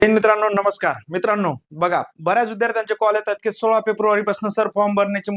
मित्रांनो नमस्कार. मित्रांनो बघा, बऱ्याच विद्यार्थ्यांचे कॉल येतात की 16 फेब्रुवारी पासून सर फॉर्म भरण्याची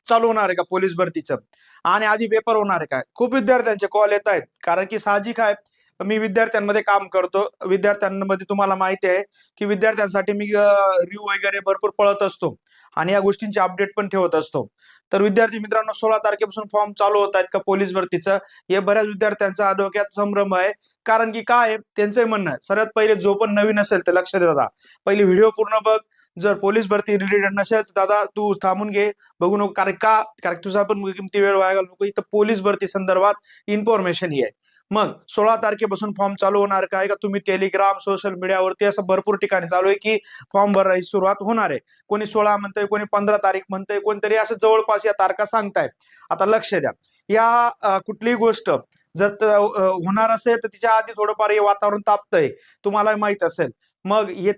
चालू होणार आहे का पोलीस भरतीचं, आणि आधी पेपर होणार आहे का. खूप विद्यार्थ्यांचे कॉल येत आहेत, कारण की साहजिक आहे, मी विद्यार्थ्यांमध्ये काम करतो. विद्यार्थ्यांमध्ये तुम्हाला माहिती आहे की विद्यार्थ्यांसाठी मी रिव्ह्यू वगैरे भरपूर पळत असतो आणि या गोष्टींची अपडेट पण ठेवत असतो. तर विद्यार्थी मित्रांनो, 16 तारखेपासून फॉर्म चालू होत आहेत का पोलीस भरतीचं, हे बऱ्याच विद्यार्थ्यांचा डोक्यात संभ्रम आहे. कारण की काय आहे, त्यांचंही म्हणणं आहे, सर्वात पहिले जो पण नवीन असेल तर लक्ष दे दादा, पहिले व्हिडिओ पूर्ण बघ. जर पोलीस भरती रिलेटेड नसेल तर दादा तू थांबून घे, बघू नको. कारण तुझा पण किमती वेळ वाया घालू नको. इथं पोलीस भरती संदर्भात इन्फॉर्मेशन ही आहे. मग 16 तारखेपासून फॉर्म चालू होणार काय का, तुम्ही टेलिग्राम सोशल मीडियावरती असं भरपूर ठिकाणी चालू आहे की फॉर्म भरायची सुरुवात होणार आहे. कोणी 16 म्हणतंय, कोणी 15 तारीख म्हणतंय, कोणतरी असं जवळपास या तारखा सांगतायत. आता लक्ष द्या, या कुठलीही गोष्ट जर होणार असेल तर तिच्या आधी थोडंफार हे वातावरण तापतंय, तुम्हाला माहित असेल. मग हे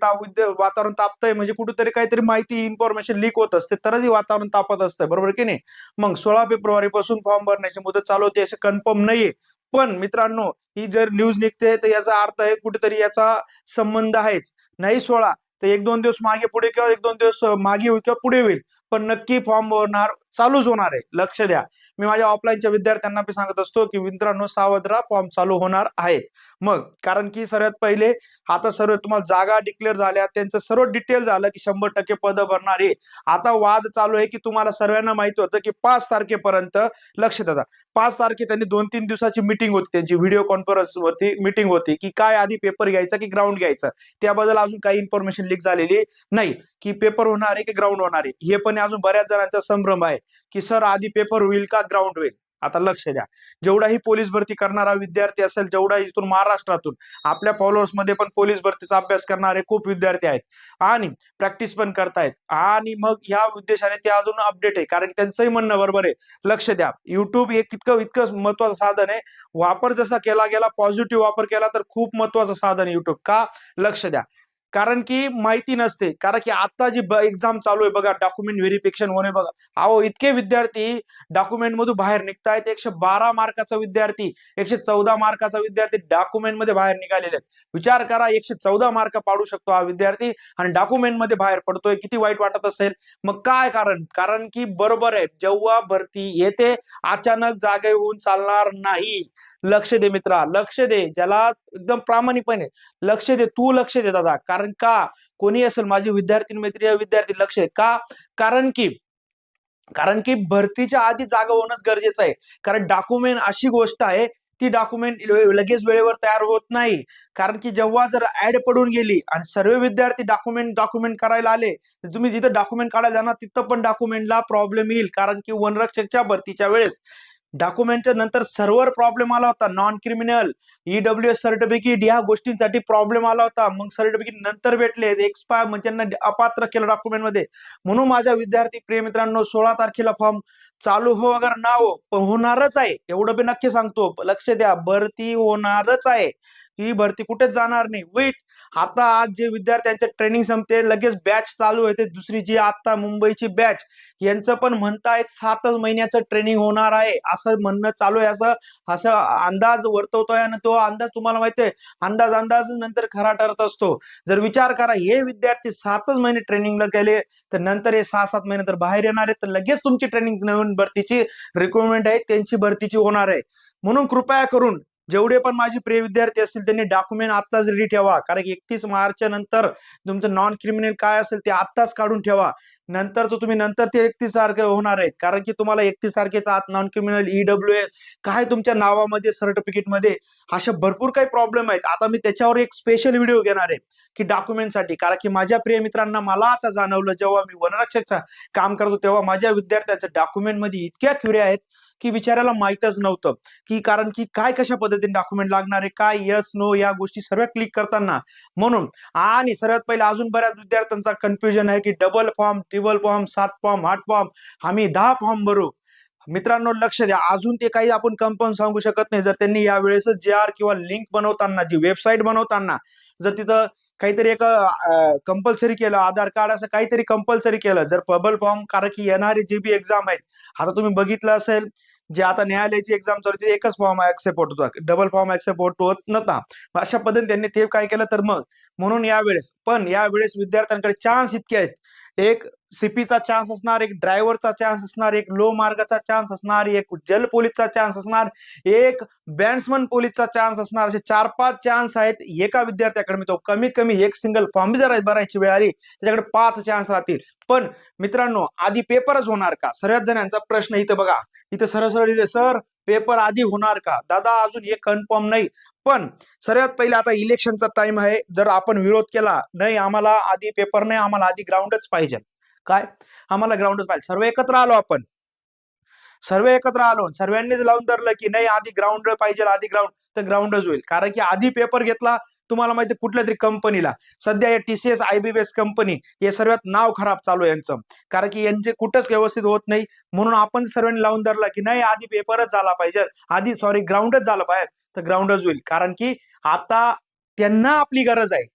वातावरण तापतंय म्हणजे कुठेतरी काहीतरी माहिती इन्फॉर्मेशन लीक होत असते, तरच हे वातावरण तापत असतं, बरोबर की नाही. मग 16 फेब्रुवारी पासून फॉर्म भरण्याची मुदत चालू होते असं कन्फर्म नाहीये. पण मित्रांनो, ही जर न्यूज निघते तर याचा अर्थ आहे कुठेतरी याचा संबंध आहेच. नाही 16 तर एक दोन दिवस मागे पुढे किंवा एक दोन दिवस मागे होईल किंवा पुढे होईल, पण नक्की फॉर्म भरणार चालूच होणार आहे. लक्ष द्या, मी माझ्या ऑफलाईनच्या विद्यार्थ्यांना पण सांगत असतो की मित्रांनो सावध राहा, फॉर्म चालू होणार आहेत. मग कारण की सर्वात पहिले आता सर्व तुम्हाला जागा डिक्लेअर झाल्या, त्यांचं सर्व डिटेल झालं की 100% पद भरणार आहे. आता वाद चालू आहे की तुम्हाला सर्वांना माहिती होतं की 5 तारखेपर्यंत, लक्ष द्या, 5 तारखे त्यांनी 2-3 दिवसाची मीटिंग होती, त्यांची व्हिडिओ कॉन्फरन्स वरती मीटिंग होती की काय आधी पेपर घ्यायचा की ग्राउंड घ्यायचं. त्याबद्दल अजून काही इन्फॉर्मेशन लीक झालेली नाही की पेपर होणार आहे की ग्राउंड होणार आहे. हे पण अजून बऱ्याच जणांचा संभ्रम आहे की सर आधी पेपर होईल का ग्राउंड होईल. आता लक्ष द्या, जेवढाही पोलीस भरती करणारा विद्यार्थी असेल, जेवढा इथून महाराष्ट्रातून आपल्या फॉलोअर्स मध्ये पण पोलीस भरतीचा अभ्यास करणारे खूप विद्यार्थी आहेत आणि प्रॅक्टिस पण करतायत, आणि मग ह्या उद्देशाने ते अजून अपडेट आहे, कारण त्यांचंही म्हणणं बरोबर आहे. लक्ष द्या, युट्यूब हे इतकं इतकं महत्वाचं साधन आहे. वापर जसा केला गेला, पॉझिटिव्ह वापर केला तर खूप महत्वाचं साधन आहे युट्यूब. का? लक्ष द्या, कारण की माहिती नसते. कारण की आता जी एक्झाम चालू आहे बघा, डॉक्युमेंट व्हेरिफिकेशन होणे बघा. अहो इतके विद्यार्थी डॉक्युमेंट मधून बाहेर निघतायत. 112 मार्काचा विद्यार्थी, 114 मार्काचा विद्यार्थी डॉक्युमेंट मध्ये बाहेर निघालेले आहेत. विचार करा, 114 मार्क पाडू शकतो हा विद्यार्थी आणि डॉक्युमेंट मध्ये बाहेर पडतोय, किती वाईट वाटत असेल. मग काय कारण? कारण की बरोबर आहे, जेव्हा भरती येते अचानक जागे होऊन चालणार नाही. लक्ष दे मित्रा, लक्ष दे, ज्याला एकदम प्रामाणिकपणे लक्ष दे, तू लक्ष दे दादा. कारण का, कोणी असेल माझी विद्यार्थी मैत्री विद्यार्थी लक्ष दे का. कारण की कारण की भरतीच्या आधी जागा होणंच गरजेचं आहे. कारण डॉक्युमेंट अशी गोष्ट आहे, ती डॉक्युमेंट लगेच वेळेवर तयार होत नाही. कारण की जेव्हा जर ऍड पडून गेली आणि सर्व विद्यार्थी डॉक्युमेंट डॉक्युमेंट करायला आले, तर तुम्ही जिथं डॉक्युमेंट काढायला जाणार तिथं पण डॉक्युमेंटला प्रॉब्लेम येईल. कारण की वनरक्षकच्या भरतीच्या वेळेस डॉक्युमेंटच्या नंतर सर्व्हर प्रॉब्लेम आला होता. नॉन क्रिमिनल, ईडब्ल्यूएस सर्टिफिकेट या गोष्टींसाठी प्रॉब्लेम आला होता. मग सर्टिफिकेट नंतर भेटले, एक्सपायर म्हणजे त्यांना अपात्र केलं डॉक्युमेंट मध्ये. म्हणून माझ्या विद्यार्थी प्रिय मित्रांनो, 16 तारखेला फॉर्म चालू हो अगर ना हो, पण होणारच आहे, एवढं मी नक्की सांगतो. लक्ष द्या, भरती होणारच आहे. ही भरती कुठेच जाणार नाही. विथ आता आज जे विद्यार्थ्यांचे ट्रेनिंग संपते, लगेच बॅच चालू होते दुसरी, जी आता मुंबईची बॅच, यांचं पण म्हणतायत 7च महिन्याचं ट्रेनिंग होणार आहे, असं म्हणणं चालू आहे. असं असं अंदाज वर्तवतोय, आणि तो अंदाज तुम्हाला माहिती आहे, अंदाज अंदाज नंतर खरा ठरत असतो. जर विचार करा, हे विद्यार्थी 7च महिने ट्रेनिंगला गेले, तर नंतर हे 6-7 महिने तर बाहेर येणार आहेत, तर लगेच तुमची ट्रेनिंग नवीन भरतीची रिक्रुटमेंट आहे त्यांची भरतीची होणार आहे. म्हणून कृपया करून जेवढे पण माझे प्रिय विद्यार्थी असतील त्यांनी डॉक्युमेंट आत्ताच रेडी ठेवा. कारण की 31 मार्च नंतर तुमचं नॉन क्रिमिनल काय असेल ते आत्ताच काढून ठेवा. नंतर तुम्ही नंतर ते 31 तारखे होणार आहेत. कारण की तुम्हाला 31 तारखेचा आत नॉन क्रिमिनल, ईडब्ल्यूएस काय तुमच्या नावामध्ये सर्टिफिकेटमध्ये अशा भरपूर काही प्रॉब्लेम आहेत. आता मी त्याच्यावर एक स्पेशल व्हिडिओ घेणार आहे की डॉक्युमेंटसाठी. कारण की माझ्या प्रिय मित्रांना मला आता जाणवलं, जेव्हा मी वनरक्षकचं काम करतो तेव्हा माझ्या विद्यार्थ्यांच्या डॉक्युमेंटमध्ये इतक्या क्युऱ्या आहेत की विचारायला माहितच नव्हतं की, कारण की काय कशा पद्धतीने डॉक्युमेंट लागणार आहे, काय यस नो या गोष्टी सर्व क्लिक करताना. म्हणून आणि सर्वात पहिले अजून बऱ्याच विद्यार्थ्यांचा कन्फ्युजन आहे की double form, triple form, 7 form, 8 form, आम्ही 10 फॉर्म भरू. मित्रांनो लक्ष द्या, अजून ते काही आपण कन्फर्म सांगू शकत नाही. जर त्यांनी या वेळेस JR किंवा लिंक बनवताना, जी वेबसाईट बनवताना जर तिथं काहीतरी एक कंपल्सरी केलं, आधार कार्ड असं काहीतरी कंपल्सरी केलं, जर डबल फॉर्म, कारण की येणारे जे बी एक्झाम आहेत, आता तुम्ही बघितलं असेल जे आता न्यायालयाची एक्झाम चालू होती एकच फॉर्म ऍक्सेप्ट होत होता, डबल फॉर्म ऍक्सेप्ट होत नव्हता. अशा पद्धतीने त्यांनी ते काय केलं तर मग म्हणून यावेळेस पण यावेळेस विद्यार्थ्यांकडे चान्स इतके आहेत. एक सीपीचा चान्स असणार, एक ड्रायव्हरचा चान्स असणार, एक लो मार्गाचा चान्स असणार, एक जल पोलीसचा चान्स असणार, एक बॅट्समन पोलीसचा चान्स असणार. असे 4-5 चान्स आहेत एका विद्यार्थ्याकडे. तो कमीत कमी एक सिंगल फॉर्म जर भरायची वेळ आली त्याच्याकडे 5 चान्स राहतील. पण मित्रांनो आधी पेपरच होणार का? सर्वच जणांचा प्रश्न इथं बघा, इथं सरळ सरळ लिहिले सर पेपर आधी होणार का? दादा अजून हे कन्फर्म नाही. पण सर्वात पहिले आता इलेक्शनचा टाइम आहे. जर आपण विरोध केला नाही आम्हाला आधी पेपर नाही, आम्हाला आधी ग्राउंडच पाहिजे, काय आम्हाला ग्राउंडच पाहिजे, सर्व एकत्र आलो आपण, सर्व एकत्र आलो, सर्वांनीच लावून धरलं की नाही आधी ग्राउंड पाहिजे, आधी ग्राउंड, तर ग्राउंडच होईल. कारण की आधी पेपर घेतला तुम्हाला माहिती कुठल्या तरी कंपनीला, सध्या या TCS IBBS कंपनी हे सर्वात नाव खराब चालू आहे यांचं, कारण की यांचे कुठंच व्यवस्थित होत नाही. म्हणून आपण सर्वांनी लावून धरला की नाही आधी पेपरच झाला पाहिजे, आधी सॉरी ग्राउंडच झालं पाहिजे, तर ग्राउंडच होईल. कारण की आता त्यांना आपली गरज आहे,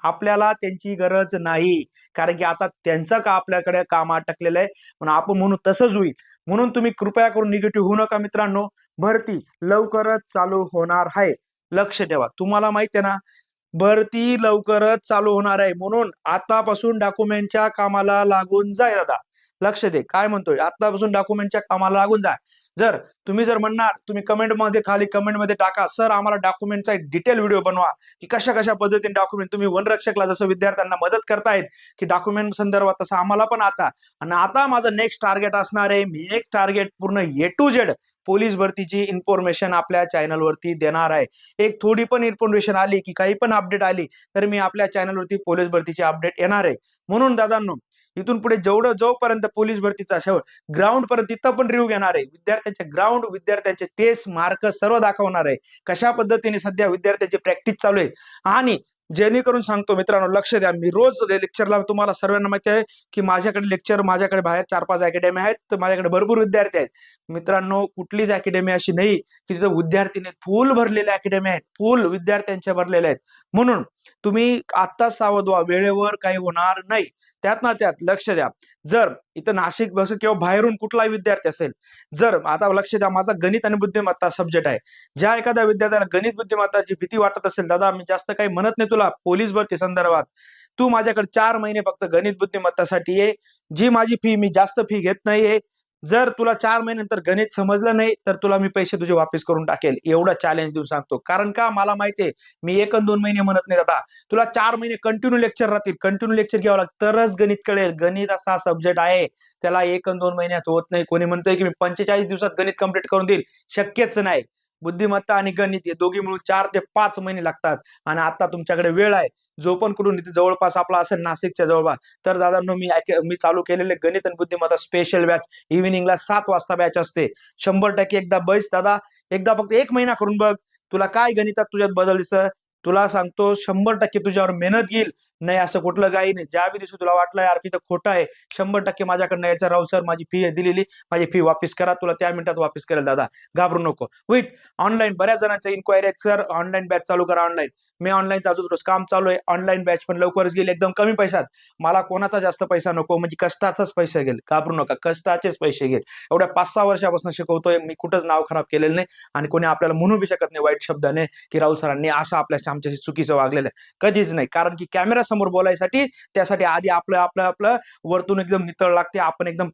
आपल्याला त्यांची गरज नाही. कारण की आता त्यांचं का आपल्याकडे काम अटकलेलं आहे, म्हणून आपण म्हणू तसंच होईल. म्हणून तुम्ही कृपया करून निगेटिव्ह होऊ नका मित्रांनो. भरती लवकरच चालू होणार आहे, लक्ष ठेवा. तुम्हाला माहिती आहे ना भरती लवकरच चालू होणार आहे, म्हणून आतापासून डॉक्युमेंटच्या कामाला लागून जाय दादा. लक्ष दे काय म्हणतोय, आतापासून डॉक्युमेंटच्या कामाला लागून जा. जर तुम्ही जर म्हणणार, तुम्ही कमेंटमध्ये खाली कमेंटमध्ये टाका सर आम्हाला डॉक्युमेंटचा एक डिटेल व्हिडिओ बनवा की कशा कशा पद्धतीने डॉक्युमेंट तुम्ही वनरक्षकला जसं विद्यार्थ्यांना मदत करतायत की डॉक्युमेंट संदर्भात, तसं आम्हाला पण आता. आणि आता माझं नेक्स्ट टार्गेट असणार आहे, मी एक टार्गेट पूर्ण A to Z पोलीस भरतीची इन्फॉर्मेशन आपल्या चॅनलवरती देणार आहे. एक थोडी पण इन्फॉर्मेशन आली की काही पण अपडेट आली तर मी आपल्या चॅनलवरती पोलीस भरतीची अपडेट येणार आहे. म्हणून दादांनो इथून पुढे जेवढं जोपर्यंत पोलीस भरतीचा शेवट ग्राउंड पर्यंत तिथं पण रिव्ह्यू घेणार आहे. विद्यार्थ्यांचे ग्राउंड, विद्यार्थ्यांचे टेस्ट मार्क सर्व दाखवणार आहे, कशा पद्धतीने सध्या विद्यार्थ्यांची प्रॅक्टिस चालू आहे. आणि जेणेकरून सांगतो मित्रांनो लक्ष द्या, मी रोज लेक्चरला, तुम्हाला सर्वांना माहिती आहे की माझ्याकडे लेक्चर, माझ्याकडे बाहेर 4-5 अकॅडमी आहेत, तर माझ्याकडे भरपूर विद्यार्थी आहेत. मित्रांनो कुठलीच अकॅडमी अशी नाही की तिथं विद्यार्थीने फुल भरलेल्या अकॅडमी आहेत, फुल विद्यार्थ्यांच्या भरलेल्या आहेत. म्हणून तुम्ही आता सावध व्हा, वेळेवर काही होणार नाही. त्यात ना त्यात लक्ष द्या, जर इथं नाशिक बस किंवा बाहेरून कुठलाही विद्यार्थी असेल, जर आता लक्ष द्या माझा गणित आणि बुद्धिमत्ता सब्जेक्ट आहे, ज्या एखाद्या विद्यार्थ्याला गणित बुद्धिमत्ताची भीती वाटत असेल, दादा मी जास्त काही म्हणत नाही तुला पोलीस भरती संदर्भात, तू माझ्याकडे 4 महिने फक्त गणित बुद्धिमत्तासाठी ये. जी माझी फी, मी जास्त फी घेत नाहीये. जर तुला 4 महिन्यानंतर गणित समजलं नाही तर तुला मी पैसे तुझे वापस करून टाकेल, एवढा चॅलेंज देऊ सांगतो. कारण का मला माहितीये, मी 1 आणि 2 महिने म्हणत नाही दादा, तुला 4 महिने कंटिन्यू लेक्चर राहतील, कंटिन्यू लेक्चर घ्यावं लागतं तरच गणित कळेल. गणित असा सब्जेक्ट आहे त्याला 1 आणि 2 महिन्यात होत नाही. कोणी म्हणतंय की मी 45 दिवसात गणित कंप्लीट करून देईल, शक्यच नाही. बुद्धिमत्ता आणि गणित हे दोघी मिळून 4 ते 5 महिने लागतात. आणि आता तुमच्याकडे वेळ आहे, जो पण कुठून इथे जवळपास आपला असेल नाशिकच्या जवळपास, तर दादांनो मी चालू केलेले गणित आणि बुद्धिमत्ता स्पेशल बॅच, इव्हिनिंगला 7 वाजता बॅच असते. 100% एकदा बैस दादा, एकदा फक्त 1 महिना करून बघ, तुला काय गणितात तुझ्यात बदल दिसत, तुला सांगतो 100% तुझ्यावर मेहनत येईल. नाही असं कुठलं काही नाही. ज्या दिवशी तुला वाटलं यार तिथं खोटं आहे, 100% माझ्याकडनं यायचं, राहू सर माझी फी दिलेली, माझी फी वापस करा, तुला त्या मिनिटात वापस करेल दादा, घाबरू नको. विथ ऑनलाईन बऱ्याच जणांच्या इन्क्वायरी आहेत, सर ऑनलाईन बॅच चालू करा ऑनलाईन. मी ऑनलाईनचं अजून रोज काम चालू आहे, ऑनलाईन बॅच पण लवकरच गेली एकदम कमी पैशात. मला कोणाचा जास्त पैसा नको, म्हणजे कष्टाचाच पैसे गेले, घाबरू नका, कष्टाचेच पैसे गेले. एवढ्या 5-6 वर्षापासून शिकवतोय मी, कुठंच नाव खराब केलेलं नाही. आणि कोणी आपल्याला म्हणू बी शकत नाही वाईट शब्दाने की राहुल सरांनी असं आमच्याशी चुकीचं वागलेलं आहे, कधीच नाही. कारण की कॅमेरा समोर बोलायसाठी त्यासाठी आधी आपलं आपलं आपलं वर्तून एकदम नितळ लागते, आपण एकदम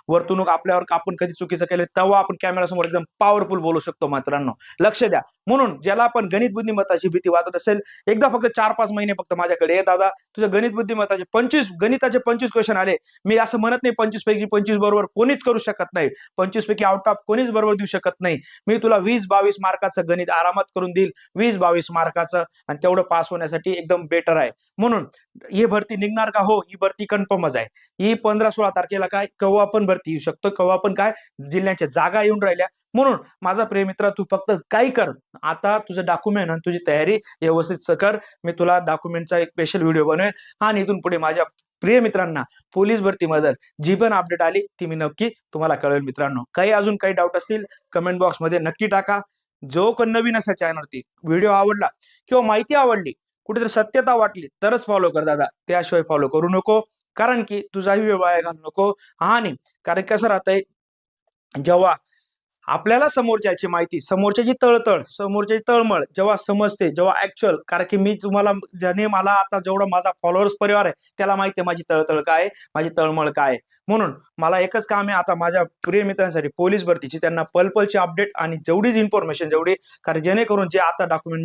वर्तणूक आपल्यावर आपण कधी चुकीचं केलं तेव्हा आपण कॅमेरा समोर एकदम पॉवरफुल बोलू शकतो मित्रांनो, लक्ष द्या. म्हणून ज्याला पण गणित बुद्धिमत्ताची भीती वाटत असेल, एकदा फक्त 4-5 महिने फक्त माझ्याकडे ये दादा, तुझं गणित बुद्धिमत्ताचे 25 गणिताचे 25 क्वेश्चन आले. मी असं म्हणत नाही 25 पैकी 25 बरोबर कोणीच करू शकत नाही, 25 पैकी आउट ऑफ कोणीच बरोबर देऊ शकत नाही. मी तुला 20-22 मार्काचं गणित आरामात करून देईल, 20-22 मार्काचं, आणि तेवढं पास होण्यासाठी एकदम बेटर आहे. म्हणून ही भरती निघणार का? हो, ही भरती कन्फर्मच आहे. ही 15-16 तारखेला काय केव्हा पण भरती येऊ शकतो, केव्हा पण काय जिल्ह्यांच्या जागा येऊन राहिल्या. म्हणून माझा प्रिय मित्र, तू फक्त काय कर, आता तुझं डॉक्युमेंट आणि तुझी तयारी व्यवस्थित कर. मी तुला डॉक्युमेंटचा एक स्पेशल व्हिडिओ बनवेल. आणि इथून पुढे माझ्या प्रिय मित्रांना पोलीस भरतीमध्ये जी पण अपडेट आली ती मी नक्की तुम्हाला कळवेल मित्रांनो. काही अजून काही डाऊट असतील कमेंट बॉक्स मध्ये नक्की टाका. जो कोण नवीन असेल चॅनलवरती, व्हिडिओ आवडला किंवा माहिती आवडली, कुठेतरी सत्यता वाटली तरच फॉलो कर दादा, त्याशिवाय फॉलो करू नको. कारण की तुझाही वेळ वाया घालू नको. आणि कारण कसं राहतंय, जेव्हा आपल्याला समोरच्याची माहिती, समोरच्याची तळतळ, समोरच्याची तळमळ जेव्हा समजते, जेव्हा ऍक्च्युअल, कारण की मी तुम्हाला, ज्याने मला आता जेवढा माझा फॉलोअर्स परिवार आहे त्याला माहिती आहे माझी तळतळ काय आहे, माझी तळमळ काय आहे. म्हणून मला एकच काम आहे आता माझ्या प्रिय मित्रांसाठी पोलीस भरतीची, त्यांना पलची अपडेट आणि जेवढीच इन्फॉर्मेशन जेवढी, कारण जेणेकरून जे आता डॉक्युमेंट